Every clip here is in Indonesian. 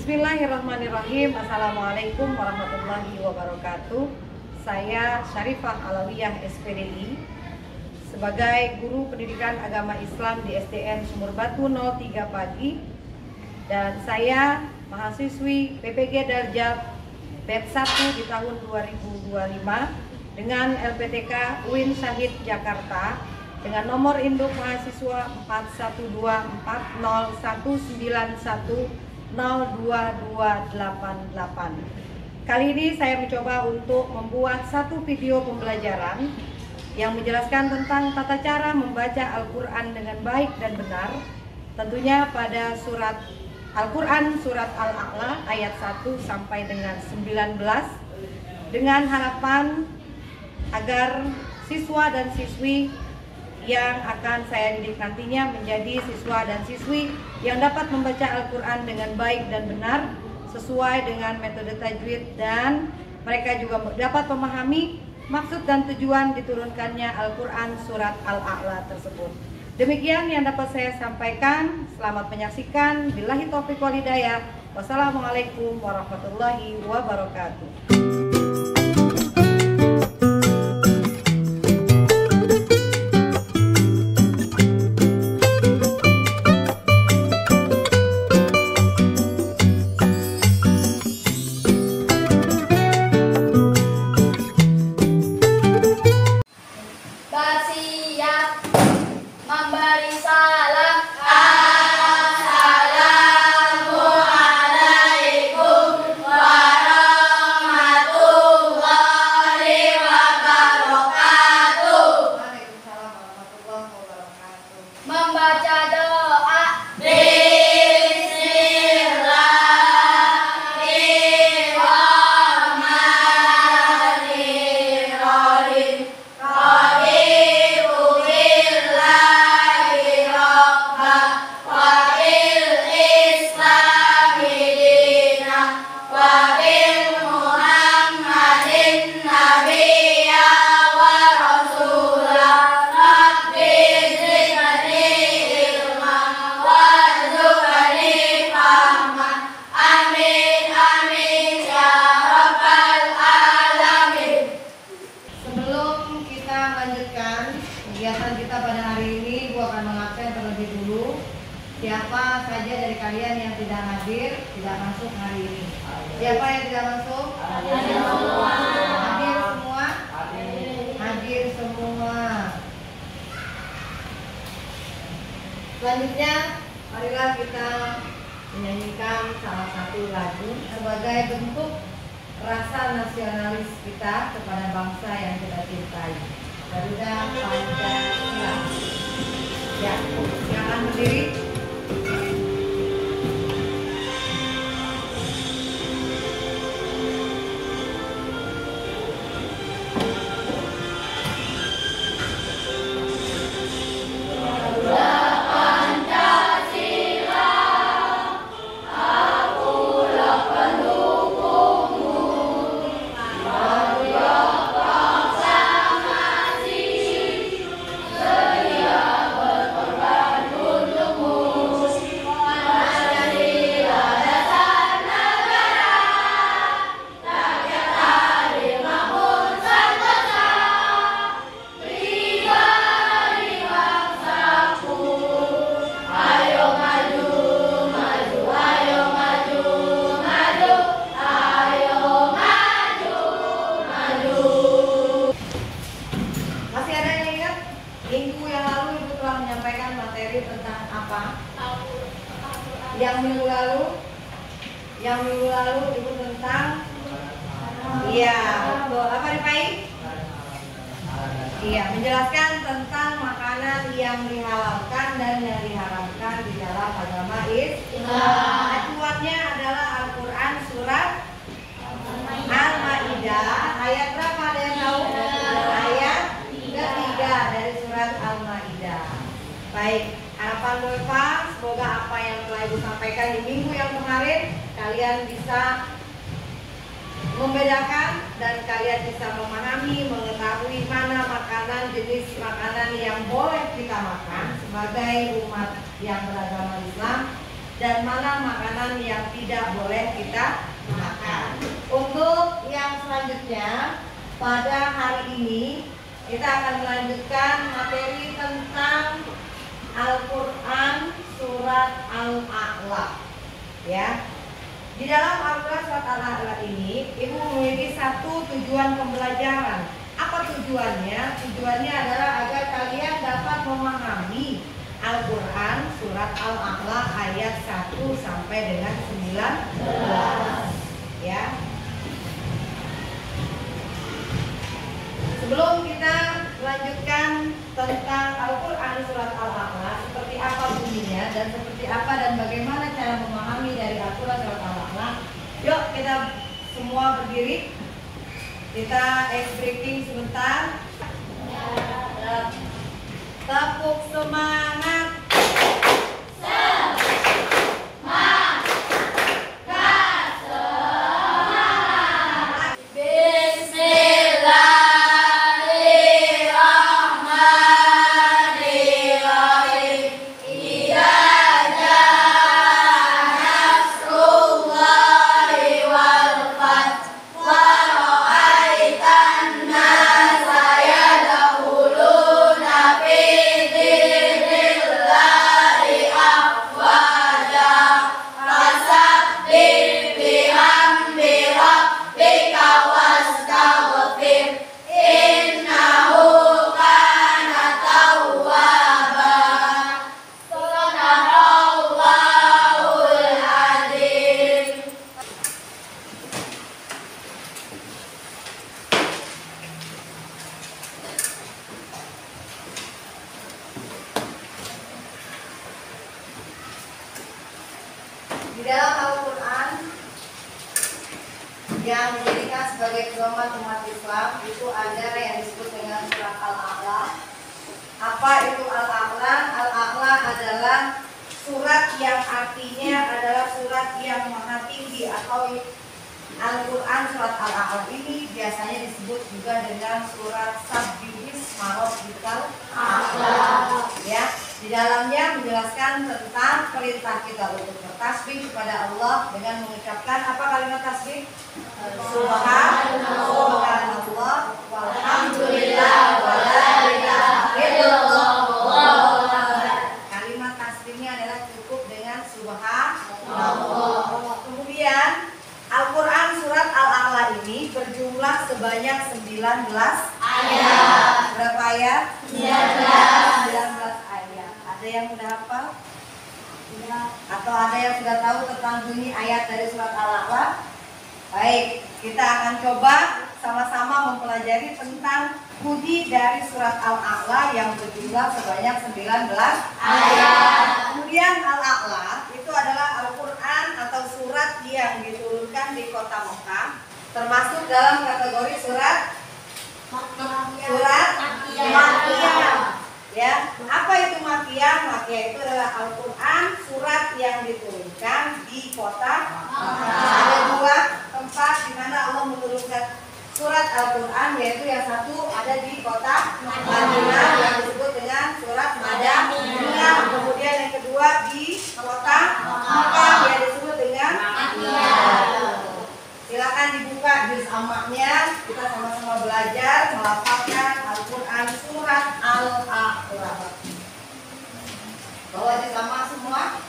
Bismillahirrahmanirrahim. Assalamualaikum warahmatullahi wabarakatuh. Saya Syarifah Alawiyah SPDI sebagai guru pendidikan agama Islam di SDN Sumur Batu 03 Pagi, dan saya mahasiswi PPG Darjat batch 1 di tahun 2025 dengan LPTK UIN Syahid Jakarta dengan nomor induk mahasiswa 41240919288. Kali ini saya mencoba untuk membuat satu video pembelajaran yang menjelaskan tentang tata cara membaca Al-Quran dengan baik dan benar, tentunya pada surat Al-Quran surat Al-A'la ayat 1 sampai dengan 19, dengan harapan agar siswa dan siswi yang akan saya didik nantinya menjadi siswa dan siswi yang dapat membaca Al-Quran dengan baik dan benar sesuai dengan metode tajwid, dan mereka juga dapat memahami maksud dan tujuan diturunkannya Al-Quran surat Al-A'la tersebut. Demikian yang dapat saya sampaikan. Selamat menyaksikan. Billahi taufiq wal hidayah. Wassalamualaikum warahmatullahi wabarakatuh. Memberi salam. Assalamualaikum warahmatullahi wabarakatuh. Waalaikumsalam warahmatullahi wabarakatuh. Membaca doa. Bismillahirrahmanirrahim. Kegiatan kita pada hari ini, gua akan mengabsen terlebih dulu siapa saja dari kalian yang tidak hadir, tidak masuk hari ini. Siapa yang tidak masuk? Hadir semua. Hadir semua? Hadir semua. Selanjutnya, marilah kita menyanyikan salah satu lagu sebagai bentuk rasa nasionalis kita kepada bangsa yang kita cintai. Garuda Pancasila. Ya, silakan berdiri. Minggu yang lalu Ibu telah menyampaikan materi tentang apa? Yang minggu lalu Ibu tentang betul. Apa nih Pak? Menjelaskan tentang makanan yang dihalalkan dan yang diharamkan di dalam agama Islam. Acuannya adalah Al-Quran surat Al-Maidah ayat berapa, ada yang tahu? Ayat 3 dari surat Al-Maidah. Baik, harapan Bapak semoga apa yang telah Ibu sampaikan di minggu yang kemarin kalian bisa membedakan dan kalian bisa memahami, mengetahui mana makanan, jenis makanan yang boleh kita makan sebagai umat yang beragama Islam, dan mana makanan yang tidak boleh kita makan. Untuk yang selanjutnya, pada hari ini kita akan melanjutkan materi tentang Al-Quran surat Al-A'la. Ya, di dalam Al-Quran surat Al-A'la ini, Ibu memiliki satu tujuan pembelajaran. Apa tujuannya? Tujuannya adalah agar kalian dapat memahami Al-Quran surat Al-A'la ayat 1 sampai dengan 19. Ya. Sebelum kita melanjutkan tentang Al-Quran surat Al-A'la, seperti apa bunyinya dan seperti apa dan bagaimana cara memahami dari Al-Quran surat Al-A'la, yuk kita semua berdiri. Kita breaking sebentar. Tepuk semangat. Di dalam Al-Quran yang dijadikan sebagai pedoman umat Islam itu ada yang disebut dengan surat Al-A'la. Apa itu Al-A'la? Al-A'la adalah surat yang artinya adalah surat yang maha tinggi, atau Al-Quran surat Al-A'la ini biasanya disebut juga dengan surat Sabbihisma Rabbikal A'la. Ya. Di dalamnya menjelaskan tentang perintah kita untuk bertasbih kepada Allah dengan mengucapkan apa kalimat tasbih? Subhanallah walhamdulillah wala ilaha illallah. Kalimat tasbihnya adalah cukup dengan subhanallah. Kemudian Al-Quran surat Al-A'la ini berjumlah sebanyak 19 ayat. Berapa ayat? 19 ayat. Ada yang sudah hafal? Atau ada yang sudah tahu tentang bunyi ayat dari surat Al-A'la? Baik, kita akan coba sama-sama mempelajari tentang bunyi dari surat Al-A'la yang berjumlah sebanyak 19 ayat. Kemudian Al-A'la itu adalah Al-Quran atau surat yang diturunkan di kota Mekah, termasuk dalam kategori surat Makkiyah. Ya, apa itu Makkiyah? Makkiyah itu adalah Al-Quran surat yang diturunkan di kota Makkah. Ada dua tempat di mana Allah menurunkan surat Al-Quran, yaitu yang satu ada di kota Madinah yang disebut dengan surat Madaniyah. Kemudian yang kedua di kota Makkah yang disebut dengan Makkiyah. Silakan dibuka juz amaknya, kita sama-sama belajar melafalkan Al-Quran surat Al-A'la. Bawa juz amak semua?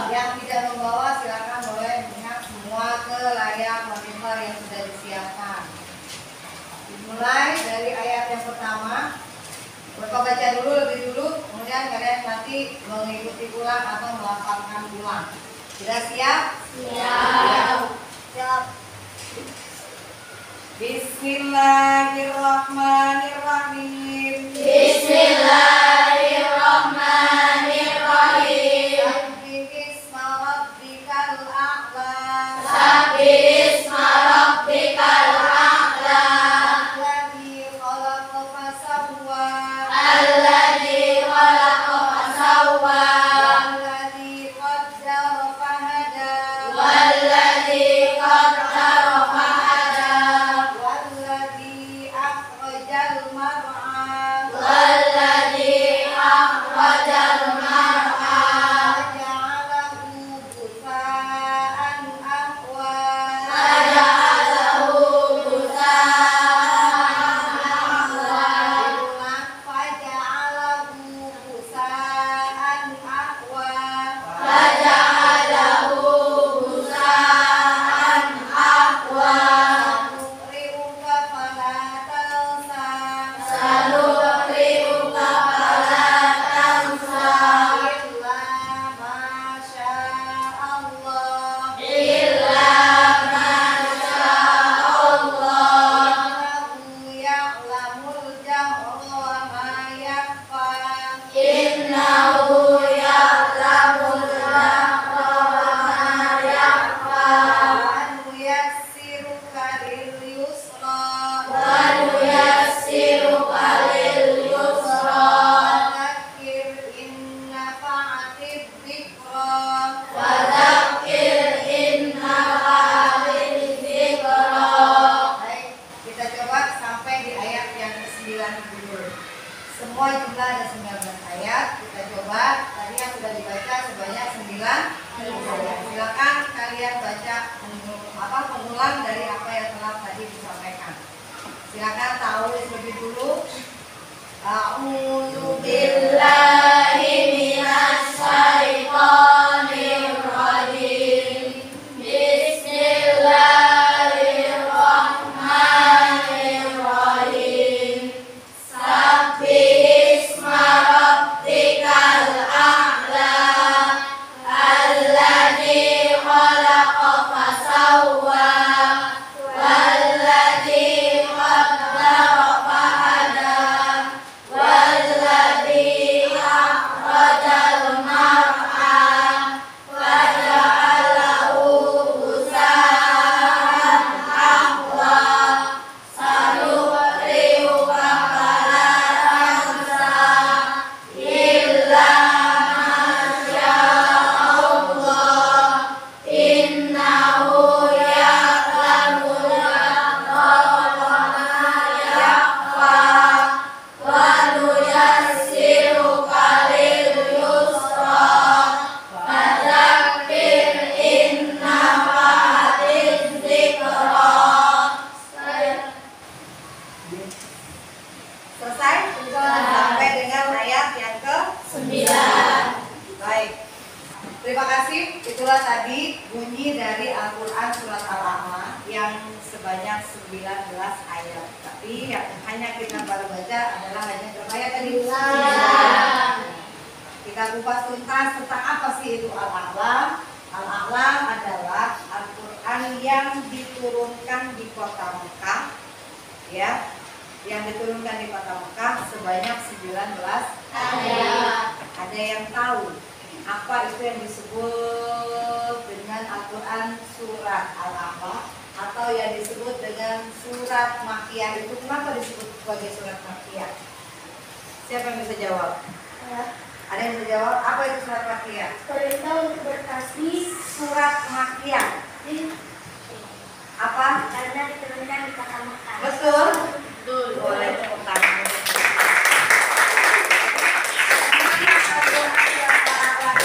Yang tidak membawa silakan boleh ingat semua ke layar monitor yang sudah disiapkan. Dimulai dari ayat yang pertama. Bapak baca dulu lebih dulu, kemudian kalian nanti mengikuti ulang atau melafalkan ulang. Sudah siap? Siap. Bismillahirrahmanirrahim. Bismillahirrahmanirrahim. Sabbihisma rabbikal a'la. Sabbihisma rabbikal a'la. Alladzi khalaqa fasawwa. Alladzi khalaqa fasawwa. Walladzi qaddara fahada. Walladzi qaddara fahada. Walladzi akhrajal mar'a. Walladzi ada 19 ayat. Kita coba, tadi yang sudah dibaca sebanyak 9 ayat. Silakan kalian baca pengulang dari apa yang telah tadi disampaikan. Silakan tahu lebih dulu. A'udzu billahi minasy syaithanir rajim. Bismillahirrahmanirrahim. Sabbihisma rabbikal a'la alladzi khalaqa fasawwa walladzi qaddara fahada walladzi akhrajal mar'a faja'alahu ghusaan ahwa sanuqri'uka fala tansa illa ma sya'allah innahu ya'lamul jahra wa ma yakhfa wa nuyassiruka lil yusra fadzakir in nafa'atiz dzikra. Selesai? Sampai dengan ayat yang ke-9. Baik. Terima kasih. Itulah tadi bunyi dari Al-Quran Surat Al-A'la yang sebanyak 19 ayat. Tapi yang hanya kita baru baca adalah hanya berapa ayat tadi? 9. Kita kupas tuntas tentang apa sih itu Al-A'la. Al-A'la adalah Al-Quran yang diturunkan di kota Mekah, ya, yang diturunkan di kota Mekah sebanyak 19 ayat. Ada yang tahu apa itu yang disebut dengan Al-Quran Surat Al-A'la atau yang disebut dengan Surat Makkiyah? Itu kenapa disebut sebagai Surat Makkiyah? Siapa yang bisa jawab? Ada yang bisa jawab? Apa itu Surat Makkiyah? Perintah untuk bertasbih Surat Makkiyah apa? karena diturunkan di kota Mekah. Betul? Boleh tepuk tangan.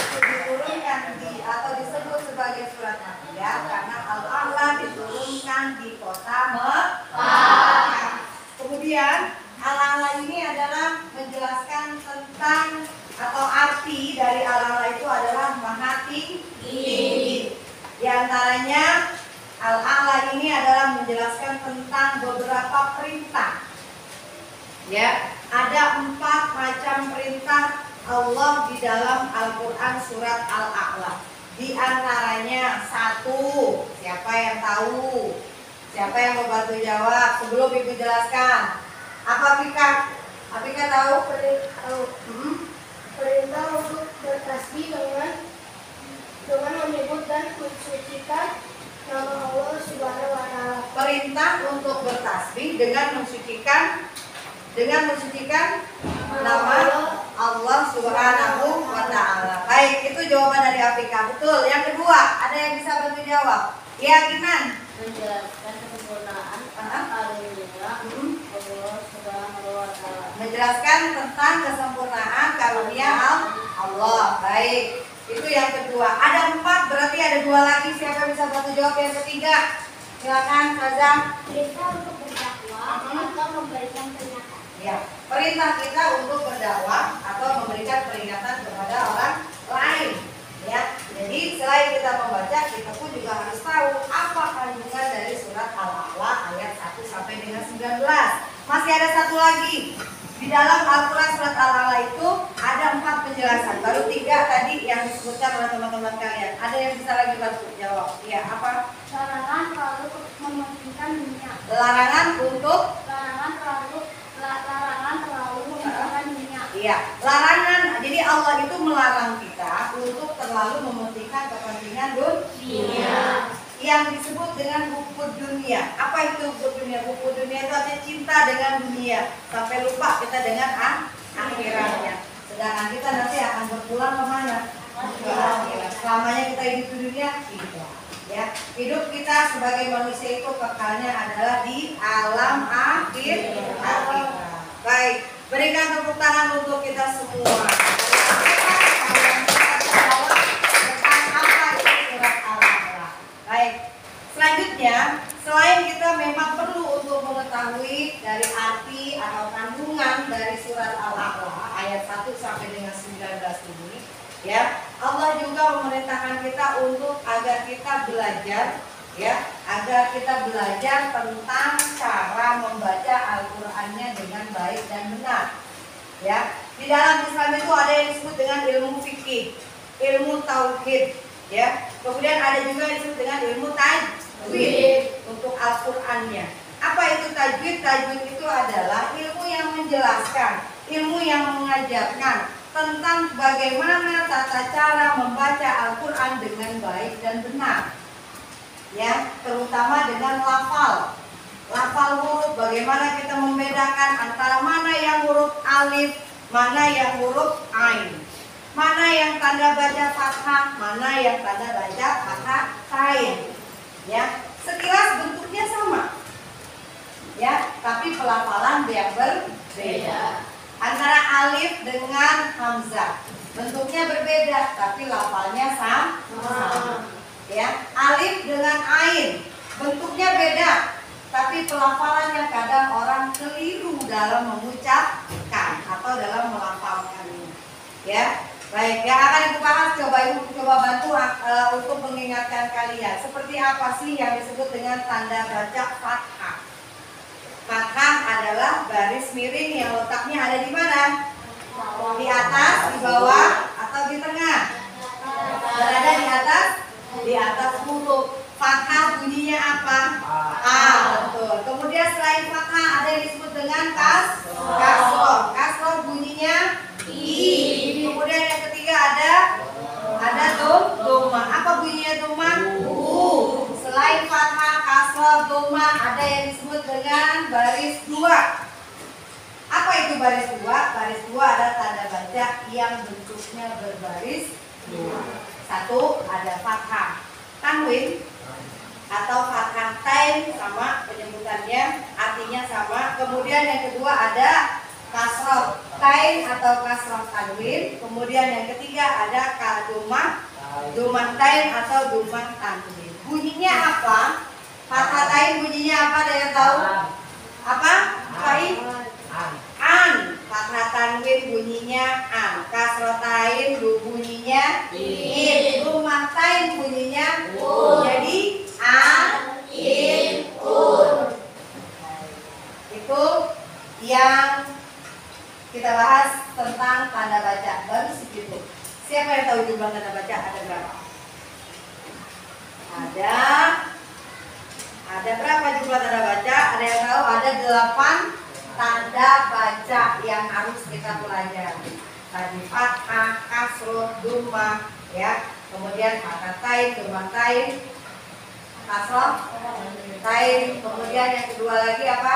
Itu diturunkan atau disebut sebagai Surat Makkiyah karena Al-A'la diturunkan di kota Mekah. Kemudian Al-A'la ini adalah menjelaskan tentang atau arti dari Al-A'la itu adalah maha tinggi. Di antaranya Al-A'la ini adalah menjelaskan tentang beberapa perintah. Ya, ada 4 macam perintah Allah di dalam Al-Quran Surat Al-A'la. Di antaranya 1, siapa yang tahu? Siapa yang mau bantu jawab sebelum Ibu jelaskan? Apa Fika? Fika tahu? Perintah untuk bertasbih dengan menyebut dan mensucikan nama Allah Subhanahu wa Ta'ala. Perintah untuk bertasbih dengan mensucikan nama Allah Subhanahu wa Ta'ala. Baik, itu jawaban dari Afika. Betul. Yang kedua, ada yang bisa bantu jawab? Keyakinan Menjelaskan kesempurnaan karunia Allah Subhanahu wa Ta'ala. menjelaskan tentang kesempurnaan karunia Allah. Baik, itu yang kedua. Ada 4, berarti ada 2 lagi. Siapa yang bisa bantu jawab yang ketiga? Silakan, Razam. Perintah untuk berdakwah atau memberikan peringatan. Ya, perintah kita untuk berdakwah atau memberikan peringatan kepada orang lain. Ya, jadi selain kita membaca, kita pun juga harus tahu apa kandungan dari surat Al-A'la ayat 1 sampai dengan 19. Masih ada satu lagi. Di dalam Al-Quran surat Al-A'la itu ada 4 penjelasan. Baru 3 tadi yang disebutkan oleh teman-teman kalian. Ada yang bisa lagi bantu jawab? Ya, apa? Larangan terlalu mementingkan dunia. Larangan untuk Larangan terlalu mementingkan dunia. Iya, larangan. Jadi Allah itu melarang kita untuk terlalu mementingkan kepentingan dunia. Yang disebut dengan hubud dunia. Apa itu hubud dunia? Hubud dunia itu artinya cinta dengan dunia sampai lupa kita dengan akhiratnya. Sedangkan kita nanti akan berpulang kemana? Ke akhirat. Selamanya kita hidup di dunia tidak. Ya, hidup kita sebagai manusia itu kekalnya adalah di alam akhirat. Baik. Berikan tepuk tangan untuk kita semua. Baik, selanjutnya selain kita memang perlu untuk mengetahui dari arti atau kandungan dari surat Al-A'la ayat 1 sampai dengan 19 ini, ya, Allah juga memerintahkan kita untuk agar kita belajar, ya, agar kita belajar tentang cara membaca Al-Qur'annya dengan baik dan benar. Ya, di dalam Islam itu ada yang disebut dengan ilmu fikih, ilmu tauhid, ya. Kemudian ada juga yang disebut dengan ilmu tajwid untuk Al-Qur'annya. Apa itu tajwid? Tajwid itu adalah ilmu yang menjelaskan, ilmu yang mengajarkan tentang bagaimana tata cara membaca Al-Qur'an dengan baik dan benar. Ya, terutama dengan lafal. Lafal huruf, bagaimana kita membedakan antara mana yang huruf alif, mana yang huruf ain, mana yang tanda baca fathah, mana yang tanda baca fathah tain. Ya, sekilas bentuknya sama, ya, tapi pelafalan yang berbeda. Antara alif dengan hamzah, bentuknya berbeda, tapi lafalnya sama. Ya, alif dengan ain, bentuknya beda, tapi pelafalannya kadang orang keliru dalam mengucapkan atau dalam melafalkannya. Ya, baik, yang akan Ibu bahas, coba bantu untuk mengingatkan kalian. Seperti apa sih yang disebut dengan tanda baca fathah? Fathah adalah garis miring yang letaknya ada di mana? Di atas, di bawah, atau di tengah? Berada di atas huruf. Fathah bunyinya apa? A, betul. Kemudian selain fathah ada yang disebut dengan kasroh. Kasroh bunyinya I. Kemudian yang ketiga ada doma. Apa bunyinya doma? U. Selain fathah, kasroh, doma ada yang disebut dengan baris dua. Apa itu baris dua? Baris dua ada tanda baca yang bentuknya berbaris dua. Satu ada fathah tanwin atau fathah tain, sama penyebutannya, artinya sama. Kemudian yang kedua ada kasroh tain atau kasroh tanwin. Kemudian yang ketiga ada domah tain atau domah tanwin. Bunyinya apa? Fathah tain bunyinya apa? Ada yang tahu? Apa? An. Fathah tanwin bunyinya an. Kasroh tain bunyinya in. Domah tain bunyinya un. Jadi an, in, un. Itu yang kita bahas tentang tanda baca. Baru segitu. Siapa yang tahu jumlah tanda baca ada berapa? Ada berapa jumlah tanda baca? Ada yang tahu? Ada 8 tanda baca yang harus kita pelajari. Tadi fathah, kasroh, domah, ya. Kemudian fathah tain, domah tain, kasroh tain. Kemudian yang kedua lagi apa?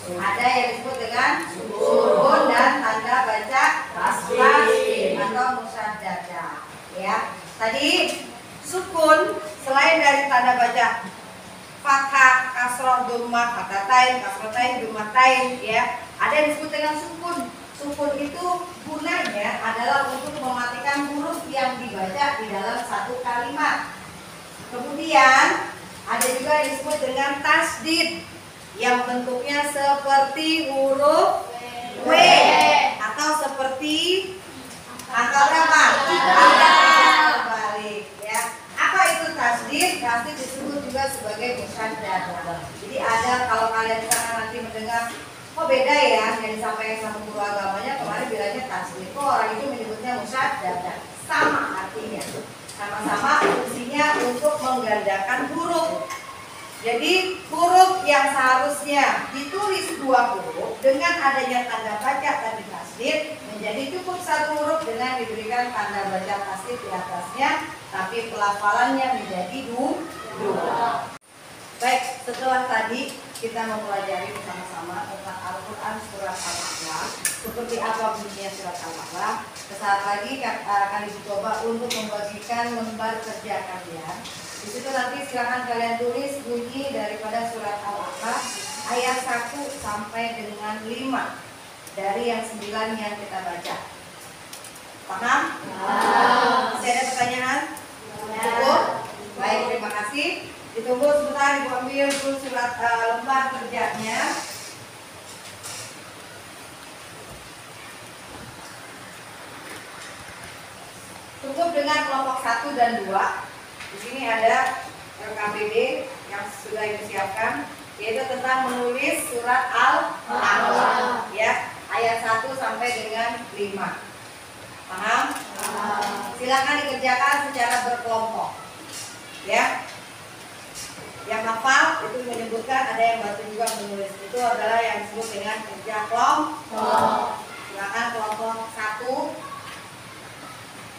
Ada yang disebut dengan sukun dan tanda baca tasdid atau musyaddadah. Ya, tadi sukun selain dari tanda baca fathah, kasroh, domah, fathah tain, kasroh tain, domah tain, ya, ada yang disebut dengan sukun. Sukun itu gunanya adalah untuk mematikan huruf yang dibaca di dalam satu kalimat. Kemudian ada juga yang disebut dengan tasdid yang bentuknya seperti huruf W atau seperti angka berapa? Angka balik, ya. Apa itu tasdid? Tasdid disebut juga sebagai musyaddadah. Jadi ada, kalau kalian misalkan nanti mendengar, kok beda ya yang disampaikan sama guru agamanya, kemarin bilangnya tasdid, kok orang itu menyebutnya musyaddadah. Sama artinya, sama-sama fungsinya untuk menggandakan huruf. Jadi huruf yang seharusnya ditulis 2 huruf dengan adanya tanda baca tadi tasdid menjadi cukup 1 huruf dengan diberikan tanda baca tasdid di atasnya, tapi pelafalannya menjadi 2. Baik, setelah tadi kita mempelajari bersama-sama tentang Al-Quran surat Al-A'la, seperti apa bunyinya surat Al-A'la. Sesaat lagi akan dicoba untuk membagikan lembar kerja kalian. Di situ nanti silakan kalian tulis bunyi daripada surat Al-A'la ayat 1 sampai dengan 5. dari yang 9 yang kita baca. Paham? Masih ada pertanyaan? Cukup? Baik, terima kasih. Ditunggu sebentar, Ibu ambil dulu surat lembar kerjanya. Cukup dengan kelompok 1 dan 2. Di sini ada RKBD yang sudah disiapkan, yaitu tentang menulis surat Al-A'la, ya, ayat 1 sampai dengan 5. Paham? Silakan dikerjakan secara berkelompok. Ya. Yang hafal itu menyebutkan, ada yang bantu juga menulis. Itu adalah yang disebut dengan kerja kelompok. Silakan kelompok 1,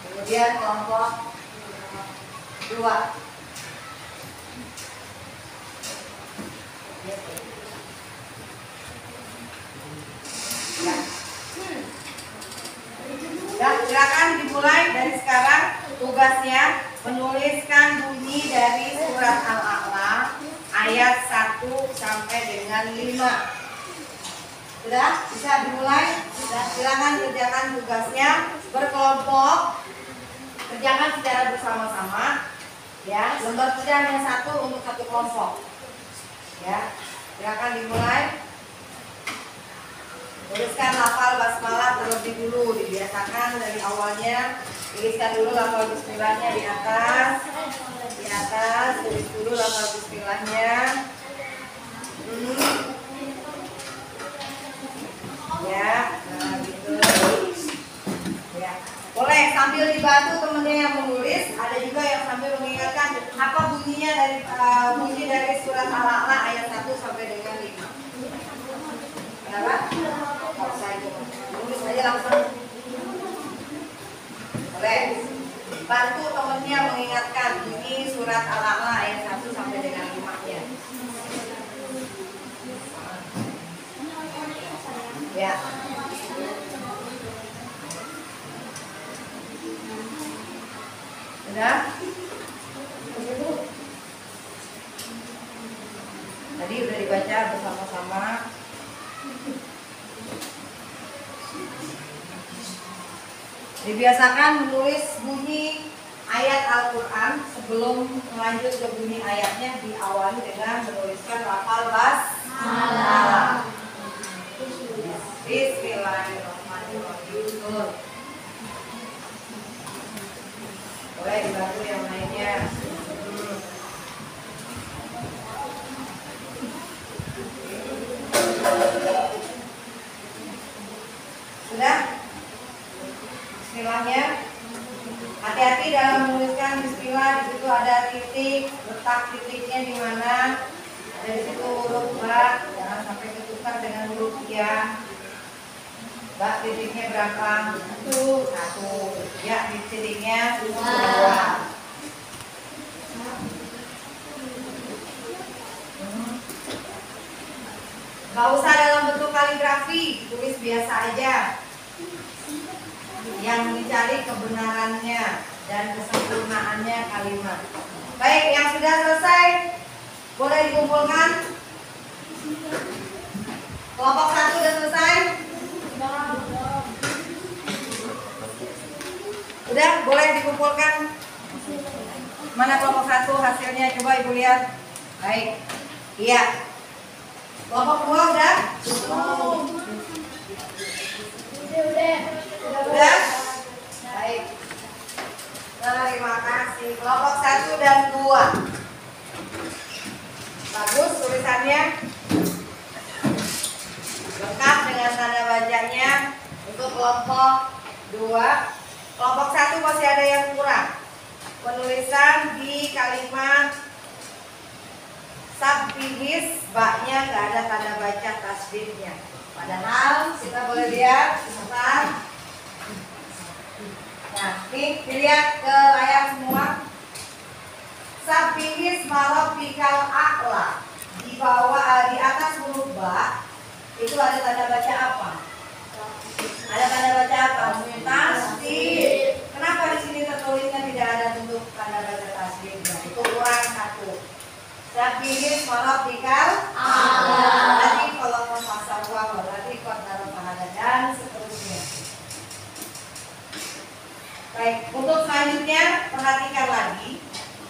kemudian kelompok 2. Ya. Dan silakan dimulai dari sekarang. Tugasnya menuliskan bunyi dari surat Al-A'la ayat 1 sampai dengan 5. Sudah? Bisa dimulai? Dan silakan kerjakan tugasnya berkelompok. Kerjakan secara bersama-sama. Ya, lembar kerja hanya 1 untuk 1 kelompok. Ya, silakan dimulai. Tuliskan lafal basmalah terlebih dulu, dibiasakan dari awalnya. Tuliskan dulu lafal bismillahnya di atas, tulis dulu lafal bismillahnya. Ya, nah gitu. Ya, boleh sambil dibantu temennya yang menulis. Ada juga yang sambil mengingatkan apa bunyinya dari bunyi dari surat Al-A'la ayat 1 sampai dengan 5. Kenapa? Kalau saya tulis aja langsung. Boleh. Bantu temennya mengingatkan ini surat Al-A'la ayat 1 sampai dengan 5-nya. Ya. Sudah? Tadi udah dibaca bersama-sama. Dibiasakan menulis bunyi ayat Al-Quran sebelum melanjut ke bunyi ayatnya, diawali dengan menuliskan lafal basmalah. Bismillahirrahmanirrahim. Boleh dibantu yang lainnya. Sudah? Bismillahnya. Hati-hati dalam menuliskan bismillah. Di situ ada titik, letak titiknya di mana. Ada di situ huruf ba, jangan sampai ketukar dengan huruf ya. Ba titiknya berapa? 1. Ya, titiknya 2. Gak usah dalam bentuk kaligrafi, tulis biasa aja. Yang dicari kebenarannya dan kesempurnaannya kalimat. Baik, yang sudah selesai boleh dikumpulkan. Kelompok 1 sudah selesai? Udah, boleh dikumpulkan. Mana kelompok 1 hasilnya? Coba Ibu lihat. Baik. Iya. Kelompok 2 udah? Udah? Baik. Terima kasih. Kelompok 1 dan 2. Bagus tulisannya. Lengkap dengan tanda bacanya. Untuk kelompok 2. Kelompok 1 masih ada yang kurang. Penulisan di kalimat sabbihis, baknya nggak ada tanda baca tasdidnya. Padahal kita boleh lihat sebentar. Nah, ini dilihat ke layar semua. Sabbihis marabbikal a'la. Di bawah, di atas huruf ba itu ada tanda baca apa? Ada tanda baca apa? Tasdid. Kenapa di sini tertulisnya tidak ada bentuk tanda baca tasdidnya? Itu kurang 1. Sabbihis marabbikal a'la. Tadi kalau pasal wa berarti qadar fahadada Baik, untuk selanjutnya perhatikan lagi,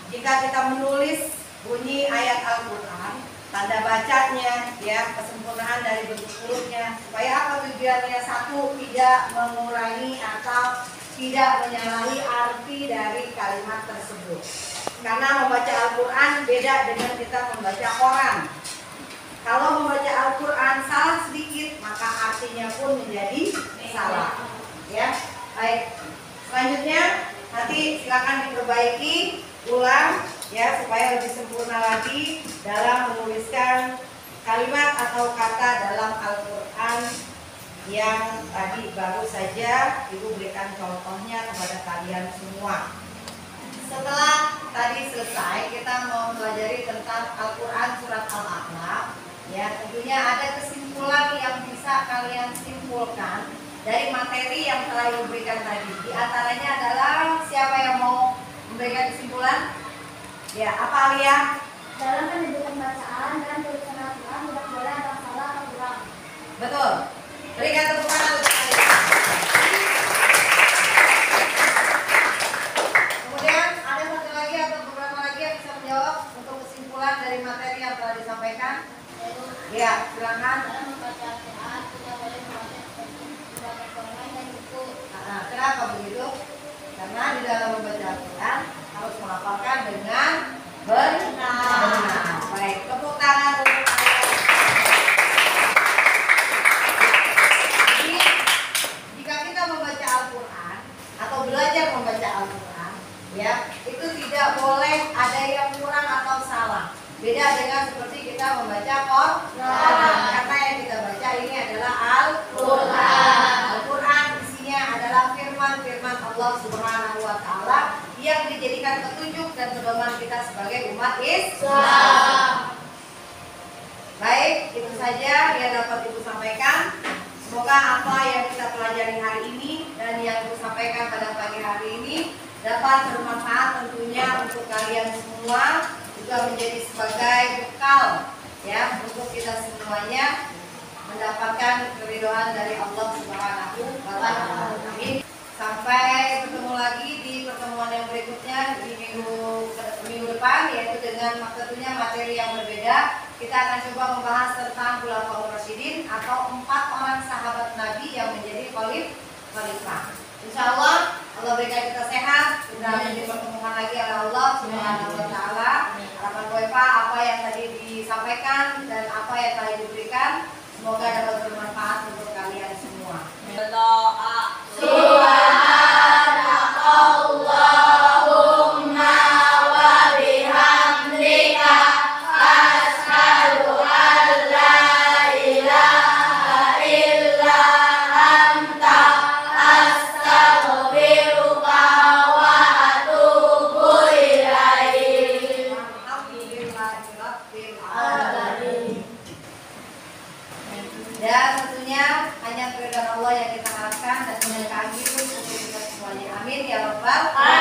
jika kita menulis bunyi ayat Al-Quran, tanda bacanya, ya, kesempurnaan dari bentuk hurufnya, supaya apa tujuannya? Satu, tidak mengurangi atau tidak menyalahi arti dari kalimat tersebut. Karena membaca Al-Quran beda dengan kita membaca Quran. Kalau membaca Al-Quran salah sedikit, maka artinya pun menjadi salah. Ya, baik. Selanjutnya nanti silakan diperbaiki ulang ya supaya lebih sempurna lagi dalam menuliskan kalimat atau kata dalam Al-Quran yang tadi baru saja Ibu berikan contohnya kepada kalian semua. Setelah tadi selesai, kita mau mempelajari tentang Al-Quran surat Al-A'la. Ya, tentunya ada kesimpulan yang bisa kalian simpulkan dari materi yang telah Ibu berikan tadi. Di antaranya adalah siapa yang mau memberikan kesimpulan? Ya, apa Alia? Dalam pendidikan bacaan dan tulisan Al-Quran tidak boleh ada salah atau kurang. Betul. Berikan tepuk tangan untuk Alia. Kemudian ada satu lagi atau beberapa lagi yang bisa menjawab untuk kesimpulan dari materi yang telah disampaikan? Ya, silakan. Dalam membaca Al-Quran tidak boleh membaca permen dan buku. Nah, kenapa begitu? Karena di dalam membaca Al-Quran harus menghafalkan dengan benar. Baik, tepuk tangan untuk kalian. Jadi, jika kita membaca Al-Quran atau belajar membaca Al-Quran, ya, itu tidak boleh ada yang kurang atau salah. Beda dengan seperti kita membaca Quran. Karena yang kita baca ini adalah Al-Quran. Al-Quran isinya adalah firman-firman Allah Subhanahu wa Ta'ala yang dijadikan petunjuk dan pedoman kita sebagai umat Islam. Baik, itu saja yang dapat Ibu sampaikan. Semoga apa yang kita pelajari hari ini dan yang Ibu sampaikan pada pagi hari ini dapat bermanfaat tentunya untuk kalian semua, juga menjadi sebagai bekal ya untuk kita semuanya mendapatkan keridhaan dari Allah Subhanahu wa Ta'ala. Amin. Sampai bertemu lagi di pertemuan yang berikutnya di minggu depan, yaitu dengan tentunya materi yang berbeda. Kita akan coba membahas tentang Khulafaur Rasyidin atau 4 orang sahabat Nabi yang menjadi khalifah. Insya Allah berikan kita sehat, kita dipertemukan lagi oleh Allah Subhanahu wa Ta'ala. Harapan Koifa apa yang tadi disampaikan dan apa yang telah diberikan semoga dapat bermanfaat untuk kalian semua. Berdoa. Subhanakallahumma wa bihamdika asyhadu an la ilaha illa anta astaghfiruka wa atubu ilaik. Alhamdulillahirabbil alamin. Dan tentunya hanya keridhaan Allah yang kita harapkan dan menyertai untuk kita semuanya. Amin ya rabbal alamin.